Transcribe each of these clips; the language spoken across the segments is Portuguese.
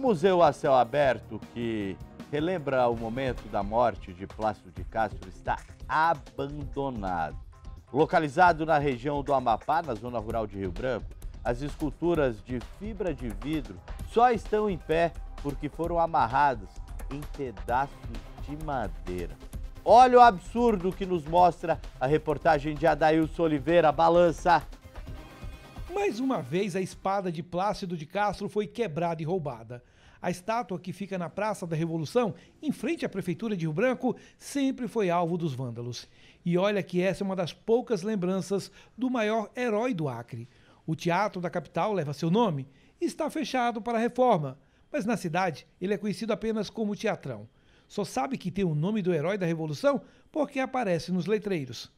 museu a céu aberto, que relembra o momento da morte de Plácido de Castro, está abandonado. Localizado na região do Amapá, na zona rural de Rio Branco, as esculturas de fibra de vidro só estão em pé porque foram amarradas em pedaços de madeira. Olha o absurdo que nos mostra a reportagem de Adailson Oliveira. Balança! Mais uma vez, a espada de Plácido de Castro foi quebrada e roubada. A estátua, que fica na Praça da Revolução, em frente à Prefeitura de Rio Branco, sempre foi alvo dos vândalos. E olha que essa é uma das poucas lembranças do maior herói do Acre. O Teatro da capital leva seu nome e está fechado para a reforma, mas na cidade ele é conhecido apenas como Teatrão. Só sabe que tem o nome do herói da Revolução porque aparece nos letreiros.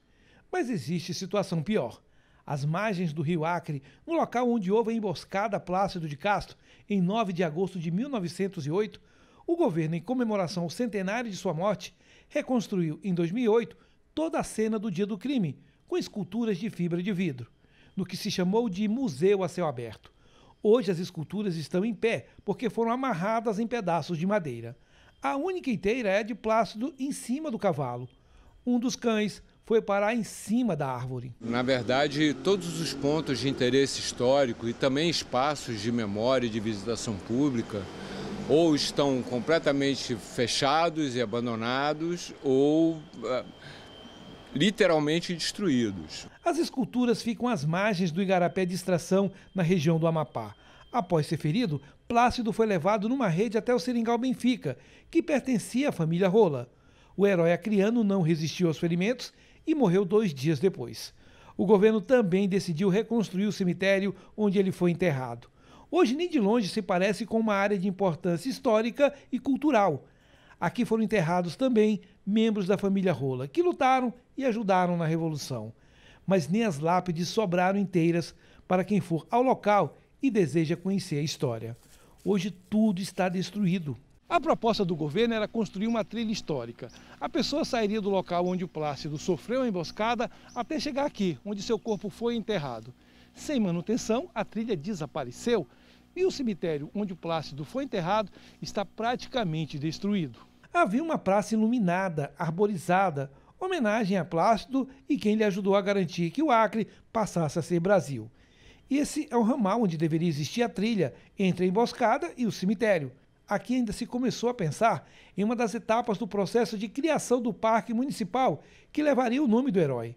Mas existe situação pior. Às margens do rio Acre, no local onde houve a emboscada a Plácido de Castro, em 9 de agosto de 1908, o governo, em comemoração ao centenário de sua morte, reconstruiu em 2008 toda a cena do dia do crime, com esculturas de fibra de vidro, no que se chamou de Museu a Céu Aberto. Hoje as esculturas estão em pé porque foram amarradas em pedaços de madeira. A única inteira é de Plácido em cima do cavalo. Um dos cães foi parar em cima da árvore. Na verdade, todos os pontos de interesse histórico e também espaços de memória e de visitação pública ou estão completamente fechados e abandonados ou literalmente destruídos. As esculturas ficam às margens do Igarapé de Extração, na região do Amapá. Após ser ferido, Plácido foi levado numa rede até o Seringal Benfica, que pertencia à família Rola. O herói acreano não resistiu aos ferimentos e morreu 2 dias depois. O governo também decidiu reconstruir o cemitério onde ele foi enterrado. Hoje nem de longe se parece com uma área de importância histórica e cultural. Aqui foram enterrados também membros da família Rola, que lutaram e ajudaram na Revolução. Mas nem as lápides sobraram inteiras para quem for ao local e deseja conhecer a história. Hoje tudo está destruído. A proposta do governo era construir uma trilha histórica. A pessoa sairia do local onde o Plácido sofreu a emboscada até chegar aqui, onde seu corpo foi enterrado. Sem manutenção, a trilha desapareceu e o cemitério onde o Plácido foi enterrado está praticamente destruído. Havia uma praça iluminada, arborizada, homenagem a Plácido e quem lhe ajudou a garantir que o Acre passasse a ser Brasil. Esse é o ramal onde deveria existir a trilha entre a emboscada e o cemitério. Aqui ainda se começou a pensar em uma das etapas do processo de criação do parque municipal que levaria o nome do herói.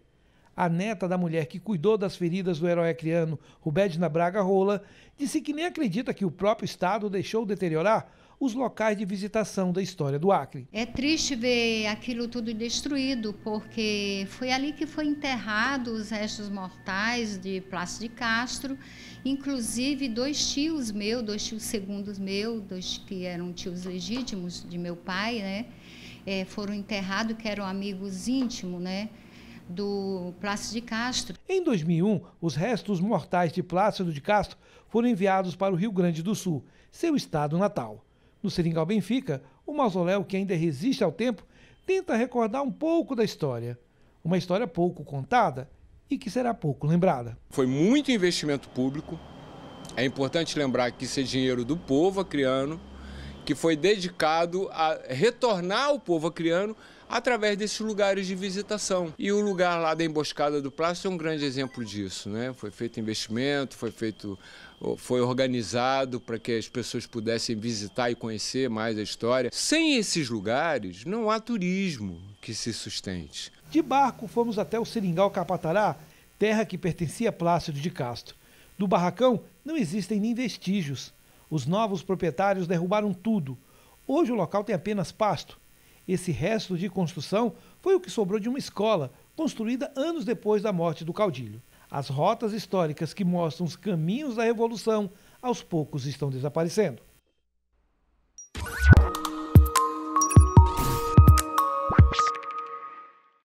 A neta da mulher que cuidou das feridas do herói acreano, Rubedna Braga Rola, disse que nem acredita que o próprio Estado deixou deteriorar os locais de visitação da história do Acre. É triste ver aquilo tudo destruído, porque foi ali que foi enterrado os restos mortais de Plácido de Castro, inclusive 2 tios meus, 2 tios segundos meus, 2 que eram tios legítimos de meu pai, né, foram enterrados, que eram amigos íntimos, né, do Plácido de Castro. Em 2001, os restos mortais de Plácido de Castro foram enviados para o Rio Grande do Sul, seu estado natal. No Seringal Benfica, o mausoléu, que ainda resiste ao tempo, tenta recordar um pouco da história. Uma história pouco contada e que será pouco lembrada. Foi muito investimento público. É importante lembrar que isso é dinheiro do povo acreano, que foi dedicado a retornar ao povo acreano através desses lugares de visitação. E o lugar lá da emboscada do Plácido é um grande exemplo disso, né? Foi feito investimento, foi organizado para que as pessoas pudessem visitar e conhecer mais a história. Sem esses lugares, não há turismo que se sustente. De barco, fomos até o Seringal Capatará, terra que pertencia a Plácido de Castro. Do barracão, não existem nem vestígios. Os novos proprietários derrubaram tudo. Hoje o local tem apenas pasto. Esse resto de construção foi o que sobrou de uma escola, construída anos depois da morte do caudilho. As rotas históricas que mostram os caminhos da Revolução, aos poucos estão desaparecendo.